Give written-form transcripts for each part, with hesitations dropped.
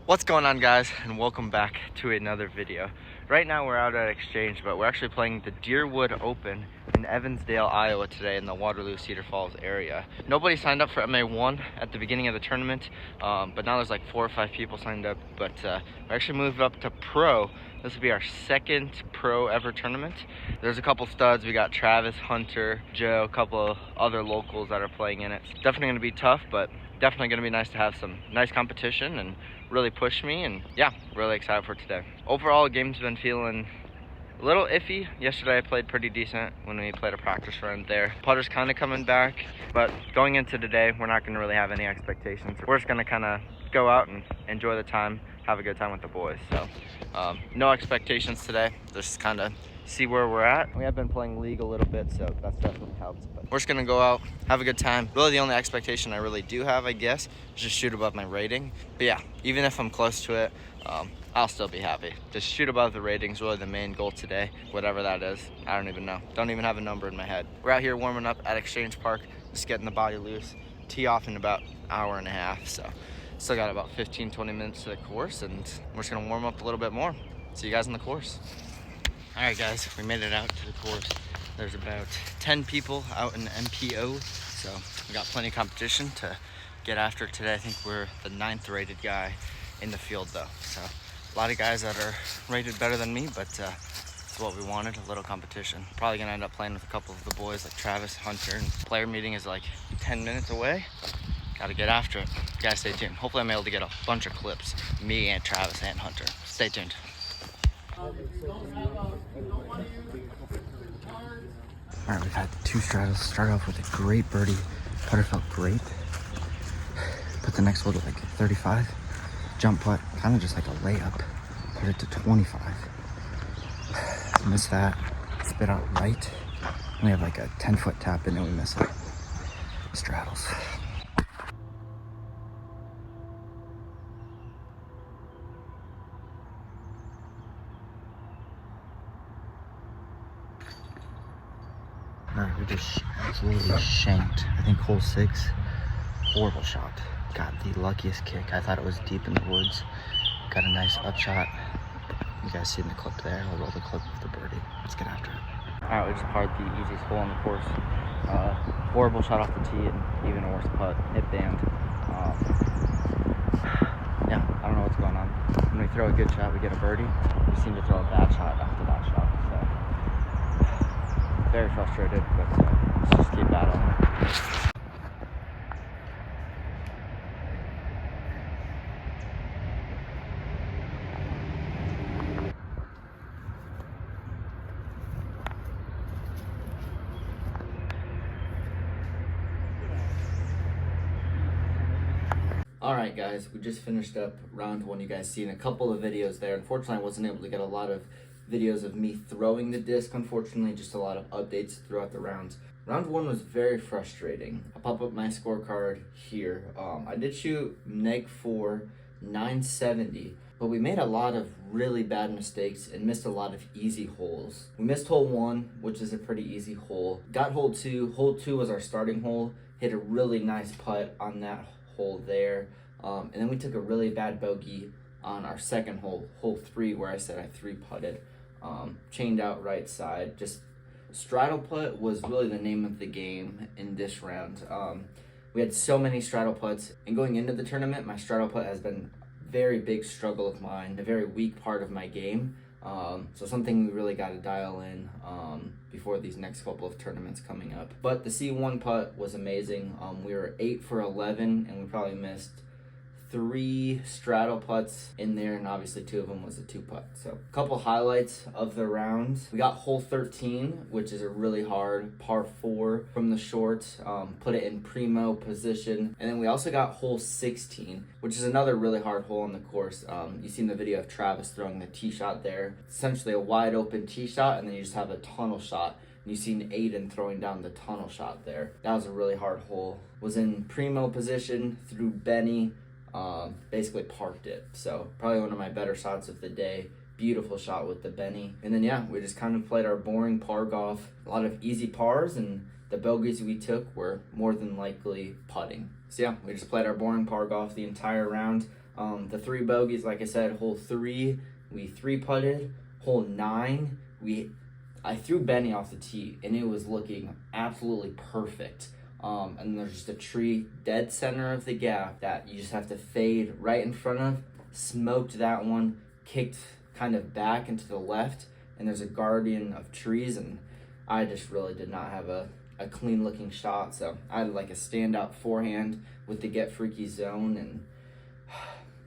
What's going on, guys, and welcome back to another video. Right now we're out at Exchange, but we're actually playing the Deerwood Open in Evansdale, Iowa today in the Waterloo Cedar Falls area. Nobody signed up for MA1 at the beginning of the tournament, but now there's like 4 or 5 people signed up. But we actually moved up to Pro. This will be our second Pro ever tournament. There's a couple studs. We got Travis, Hunter, Joe, a couple of other locals that are playing in it. It's definitely going to be tough, but definitely going to be nice to have some nice competition and really push me, and yeah, really excited for today. Overall, the game's been feeling a little iffy. Yesterday I played pretty decent when we played a practice run there. Putter's kind of coming back, but going into today, we're not going to really have any expectations. We're just going to kind of go out and enjoy the time, have a good time with the boys. So no expectations today, just kind of see where we're at. We have been playing league a little bit, so that's definitely helped. But we're just gonna go out, have a good time. Really the only expectation I really do have, I guess, is just shoot above my rating. But yeah, even if I'm close to it, I'll still be happy. Just shoot above the ratings, really the main goal today, whatever that is. I don't even know. Don't even have a number in my head. We're out here warming up at Exchange Park, just getting the body loose. Tee off in about an hour and a half, so still got about 15-20 minutes to the course, and we're just gonna warm up a little bit more. See you guys on the course. All right, guys, we made it out to the course. There's about 10 people out in MPO, so we got plenty of competition to get after today. I think we're the 9th rated guy in the field, though. So a lot of guys that are rated better than me, but it's what we wanted, a little competition. Probably gonna end up playing with a couple of the boys like Travis, Hunter, and player meeting is like 10 minutes away. Gotta get after it. Guys, stay tuned. Hopefully I'm able to get a bunch of clips, me and Travis and Hunter. Stay tuned. All right, we've had 2 straddles. Start off with a great birdie. Putter felt great. Put the next hole to like 35. Jump putt, kind of just like a layup. Put it to 25. Missed that. Spit out right. We have like a 10-foot tap and then we miss it. Straddles. Alright, we just absolutely shanked. I think hole 6. Horrible shot. Got the luckiest kick. I thought it was deep in the woods. Got a nice upshot. You guys seen the clip there? I'll roll the clip of the birdie. Let's get after it. Alright, we just parred the easiest hole on the course. Horrible shot off the tee and even a worse putt. Hit band. Yeah, I don't know what's going on. When we throw a good shot, we get a birdie. We seem to throw a bad shot after that shot. So very frustrated, but let's just keep battling. Alright, guys, we just finished up round 1. You guys seen a couple of videos there. Unfortunately, I wasn't able to get a lot of videos of me throwing the disc. Unfortunately, just a lot of updates throughout the rounds. Round 1 was very frustrating. I'll pop up my scorecard here. I did shoot -4, 970, but we made a lot of really bad mistakes and missed a lot of easy holes. We missed hole 1, which is a pretty easy hole. Got hole 2. Hole 2 was our starting hole. Hit a really nice putt on that hole there. And then we took a really bad bogey on our second hole, hole 3, where I said I 3-putted. Chained out right side. Just straddle putt was really the name of the game in this round. We had so many straddle putts, and going into the tournament, my straddle putt has been a very big struggle of mine, a very weak part of my game. So something we really got to dial in before these next couple of tournaments coming up. But the C1 putt was amazing. We were 8 for 11, and we probably missed 3 straddle putts in there, and obviously 2 of them was a 2-putt. So a couple highlights of the rounds. We got hole 13, which is a really hard par 4 from the short. Put it in primo position. And then we also got hole 16, which is another really hard hole on the course. You've seen the video of Travis throwing the tee shot there. It's essentially a wide open tee shot, and then you just have a tunnel shot. And you've seen Aiden throwing down the tunnel shot there. That was a really hard hole. Was in primo position through Benny. Basically parked it. So probably one of my better shots of the day. Beautiful shot with the Benny. And then yeah, we just kind of played our boring par golf. A lot of easy pars, and the bogeys we took were more than likely putting. So yeah, we just played our boring par golf the entire round. The 3 bogeys, like I said, hole 3, we 3-putted. Hole 9, I threw Benny off the tee, and it was looking absolutely perfect. And there's just a tree dead center of the gap that you just have to fade right in front of. Smoked that one, kicked kind of back into the left, and there's a guardian of trees, and I just really did not have a clean looking shot. So I had like a standout forehand with the get freaky zone, and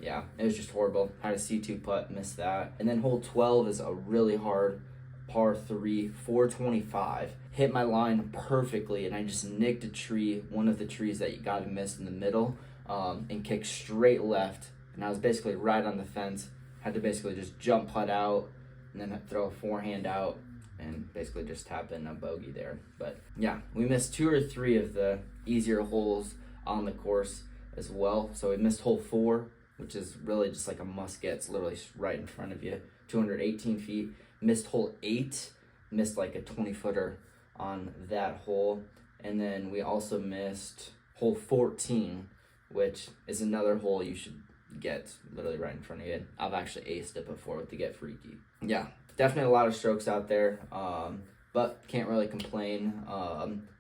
yeah, it was just horrible. Had a C2 putt, missed that. And then hole 12 is a really hard par 3, 425. Hit my line perfectly, and I just nicked a tree, one of the trees that you gotta miss in the middle, and kicked straight left. And I was basically right on the fence. Had to basically just jump putt out, and then throw a forehand out, and basically just tap in a bogey there. But yeah, we missed 2 or 3 of the easier holes on the course as well. So we missed hole 4, which is really just like a must get. It's literally right in front of you, 218 feet. Missed hole 8, missed like a 20-footer on that hole. And then we also missed hole 14, which is another hole you should get literally right in front of you. I've actually aced it before with the get freaky. Yeah, definitely a lot of strokes out there, but can't really complain.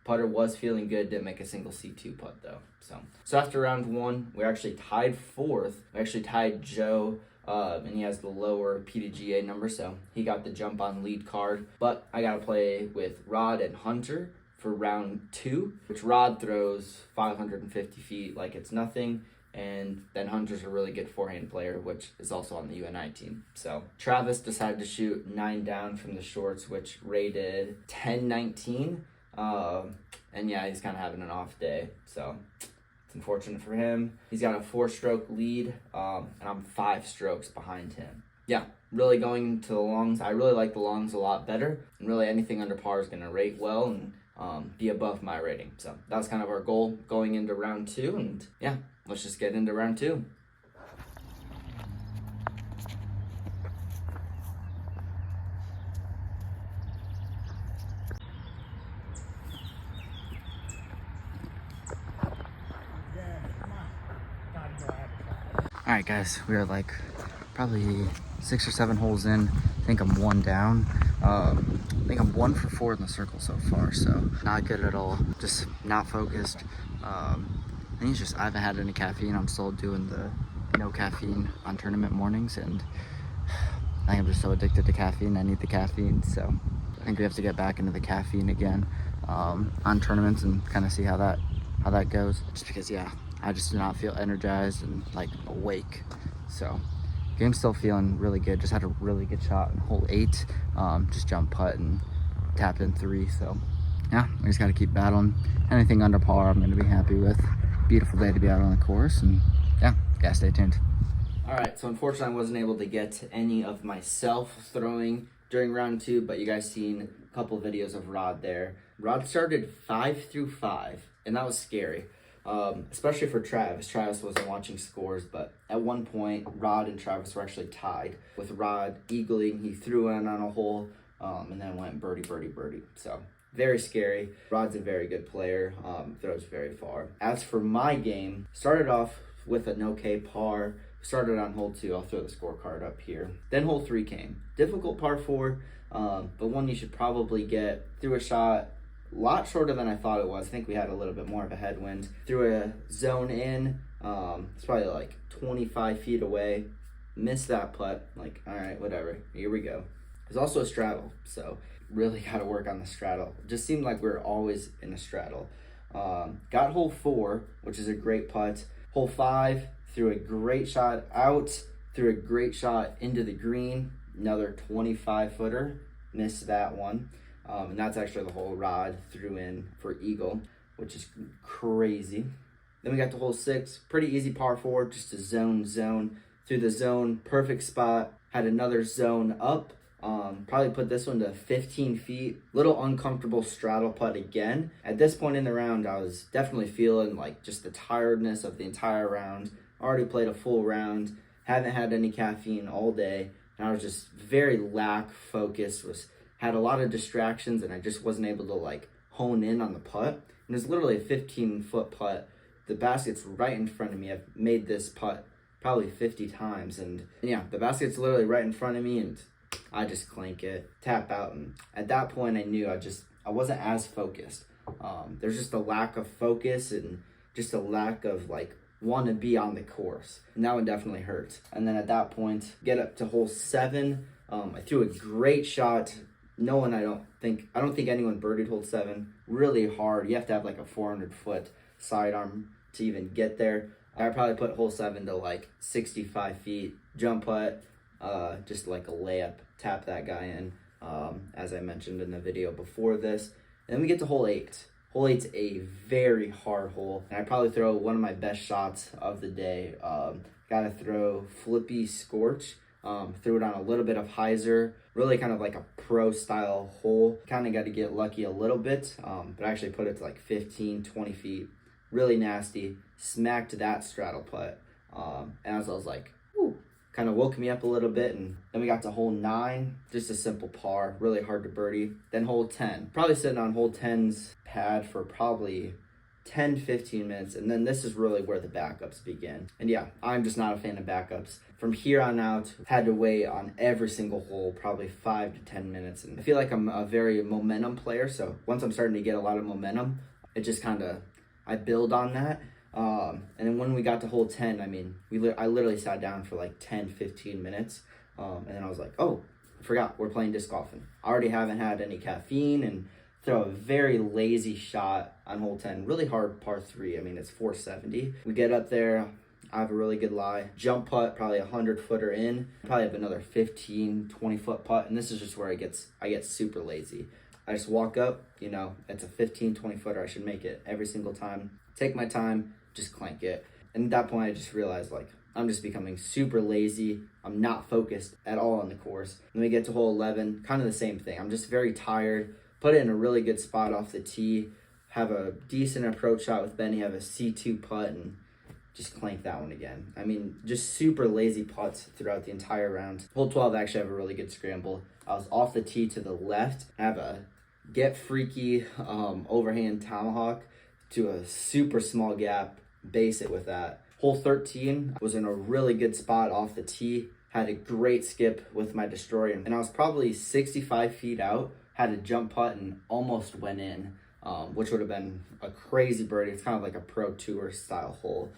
Putter was feeling good, didn't make a single C2 putt though. So after round 1, we actually tied 4th. We actually tied Joe, and he has the lower PDGA number, so he got the jump on lead card. But I got to play with Rod and Hunter for round 2, which Rod throws 550 feet like it's nothing. And then Hunter's a really good forehand player, which is also on the UNI team. So Travis decided to shoot 9 down from the shorts, which rated 10-19. And yeah, he's kind of having an off day. So it's unfortunate for him. He's got a 4-stroke lead, and I'm 5 strokes behind him. Yeah, really going to the longs. I really like the longs a lot better. And really anything under par is going to rate well and be above my rating. So that was kind of our goal going into round 2. And yeah, let's just get into round 2. All right, guys, we are like probably 6 or 7 holes in. I think I'm 1 down. I think I'm 1 for 4 in the circle so far, so not good at all. Just not focused. I think it's just I haven't had any caffeine. I'm still doing the no caffeine on tournament mornings, and I think I'm just so addicted to caffeine. I need the caffeine, so I think we have to get back into the caffeine again on tournaments and kind of see how that goes. Just because, yeah, I just do not feel energized and like awake. So game's still feeling really good. Just had a really good shot in hole 8. Just jump putt and tapped in 3. So yeah, we just got to keep battling. Anything under par, I'm going to be happy with. Beautiful day to be out on the course, and yeah, gotta stay tuned. All right, so unfortunately I wasn't able to get any of myself throwing during round 2, but you guys seen a couple videos of Rod there. Rod started 5 through 5, and that was scary. Especially for Travis. Travis wasn't watching scores, but at one point, Rod and Travis were actually tied. With Rod eagling, he threw in on a hole, and then went birdie, birdie, birdie. So very scary. Rod's a very good player, throws very far. As for my game, started off with an okay par. Started on hole 2. I'll throw the scorecard up here. Then hole 3 came. Difficult par 4, but one you should probably get. Threw a shot a lot shorter than I thought it was. I think we had a little bit more of a headwind. Threw a zone in. It's probably like 25 feet away. Missed that putt. Like, all right, whatever. Here we go. There's also a straddle, so really got to work on the straddle. It just seemed like we were always in a straddle. Got hole 4, which is a great putt. Hole 5, threw a great shot out. Threw a great shot into the green. Another 25-footer. Missed that one. And that's actually the hole Rod threw in for eagle, which is crazy. Then we got to hole 6, pretty easy par 4, just a zone. Through the zone, perfect spot. Had another zone up. Probably put this one to 15 feet. Little uncomfortable straddle putt again. At this point in the round, I was definitely feeling like just the tiredness of the entire round. Already played a full round. Haven't had any caffeine all day. And I was just very lack focused. Had a lot of distractions, and I just wasn't able to like hone in on the putt. And it's literally a 15-foot putt. The basket's right in front of me. I've made this putt probably 50 times. And yeah, the basket's literally right in front of me, and I just clank it, tap out. And at that point, I knew I wasn't as focused. There's just a lack of focus and just a lack of like want to be on the course, and that one definitely hurt. And then at that point, get up to hole 7. I threw a great shot. I don't think anyone birdied hole 7. Really hard. You have to have like a 400-foot sidearm to even get there. I probably put hole 7 to like 65 feet. Jump putt, just like a layup, tap that guy in, as I mentioned in the video before this. And then we get to hole 8. Hole 8's a very hard hole, and I probably throw one of my best shots of the day. Gotta throw flippy scorch. Threw it on a little bit of hyzer, really kind of like a pro style hole. Kind of got to get lucky a little bit, but I actually put it to like 15, 20 feet. Really nasty. Smacked that straddle putt. And as I was like, whew, kind of woke me up a little bit. And then we got to hole 9, just a simple par, really hard to birdie. Then hole 10, probably sitting on hole 10's pad for probably 10-15 minutes, and then this is really where the backups begin. And yeah, I'm just not a fan of backups. From here on out, had to wait on every single hole, probably 5 to 10 minutes. And I feel like I'm a very momentum player, so once I'm starting to get a lot of momentum, it just kind of, I build on that. And then when we got to hole 10, I mean, I literally sat down for like 10-15 minutes, and then I was like, oh, I forgot, we're playing disc golfing. I already haven't had any caffeine, and throw a very lazy shot on hole 10. Really hard par 3. I mean, it's 470. We get up there. I have a really good lie. Jump putt, probably 100-footer in. Probably have another 15, 20-foot putt. And this is just where I get super lazy. I just walk up, it's a 15, 20-footer. I should make it every single time. Take my time, just clank it. And at that point, I just realized, like, I'm just becoming super lazy. I'm not focused at all on the course. Then we get to hole 11, kind of the same thing. I'm just very tired. Put it in a really good spot off the tee. Have a decent approach shot with Benny. Have a C2 putt and just clank that one again. I mean, just super lazy putts throughout the entire round. Hole 12, actually have a really good scramble. I was off the tee to the left. I have a get freaky overhand tomahawk to a super small gap. Base it with that. Hole 13 was in a really good spot off the tee. Had a great skip with my destroyer. And I was probably 65 feet out. Had a jump putt and almost went in, which would have been a crazy birdie. It's kind of like a pro tour style hole.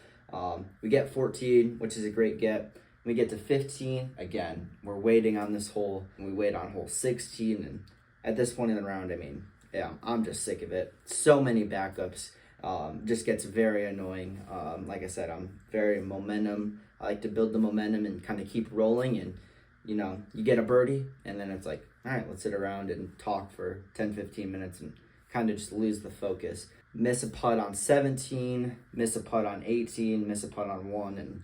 We get 14, which is a great get. We get to 15, again, we're waiting on this hole, and we wait on hole 16, and at this point in the round, I mean, yeah, I'm just sick of it. So many backups, just gets very annoying. Like I said, I'm very momentum. I like to build the momentum and kind of keep rolling, and you get a birdie, and then it's like, all right, let's sit around and talk for 10-15 minutes and kind of just lose the focus. Miss a putt on 17, miss a putt on 18, miss a putt on 1, and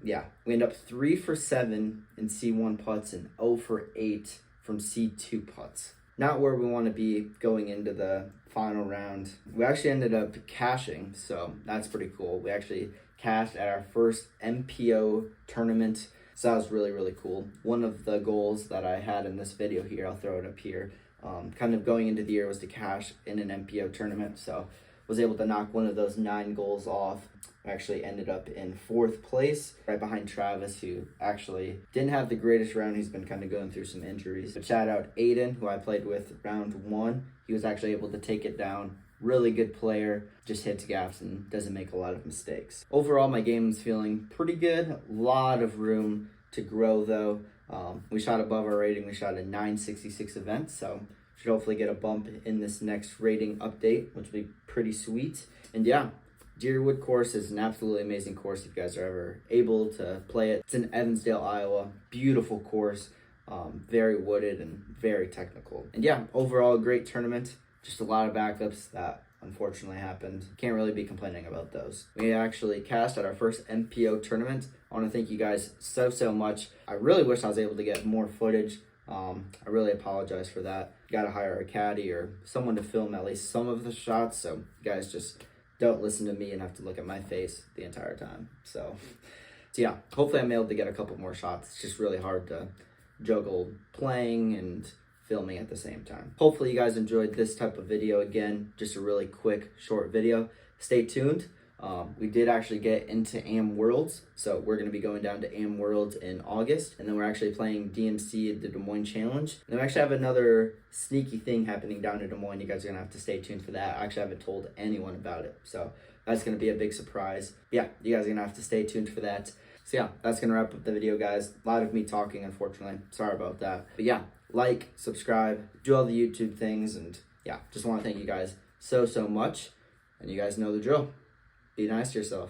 yeah, we end up 3 for 7 in C1 putts and 0 for 8 from C2 putts. Not where we want to be going into the final round. We actually ended up cashing, so that's pretty cool. We actually cashed at our first MPO tournament. So that was really, really cool. One of the goals that I had in this video here, I'll throw it up here, kind of going into the year was to cash in an MPO tournament. So was able to knock one of those 9 goals off. I actually ended up in 4th place, right behind Travis, who actually didn't have the greatest round. He's been kind of going through some injuries. But shout out Aiden, who I played with round 1. He was actually able to take it down. Really good player, just hits gaps and doesn't make a lot of mistakes. Overall, my game is feeling pretty good. A lot of room to grow, though. We shot above our rating. We shot a 966 event, so should hopefully get a bump in this next rating update, which will be pretty sweet. And yeah, Deerwood course is an absolutely amazing course if you guys are ever able to play it. It's in Evansdale, Iowa. Beautiful course, very wooded and very technical. And yeah, overall, a great tournament. Just a lot of backups that unfortunately happened. Can't really be complaining about those. We actually cast at our first MPO tournament. I want to thank you guys so much. I really wish I was able to get more footage. I really apologize for that. Got to hire a caddy or someone to film at least some of the shots, so you guys just don't listen to me and have to look at my face the entire time. So yeah, hopefully I'm able to get a couple more shots. It's just really hard to juggle playing and filming at the same time. Hopefully you guys enjoyed this type of video. Again, just a really quick, short video. Stay tuned. We did actually get into Am Worlds, so we're going to be going down to Am Worlds in August, and then we're actually playing DMC at the Des Moines Challenge. And then we actually have another sneaky thing happening down in Des Moines. You guys are going to have to stay tuned for that. I actually haven't told anyone about it, so that's going to be a big surprise. Yeah, you guys are going to have to stay tuned for that. So yeah, that's going to wrap up the video, guys. A lot of me talking, unfortunately. Sorry about that. But yeah, like, subscribe, do all the YouTube things, and yeah, just want to thank you guys so much. And you guys know the drill. Be nice to yourself.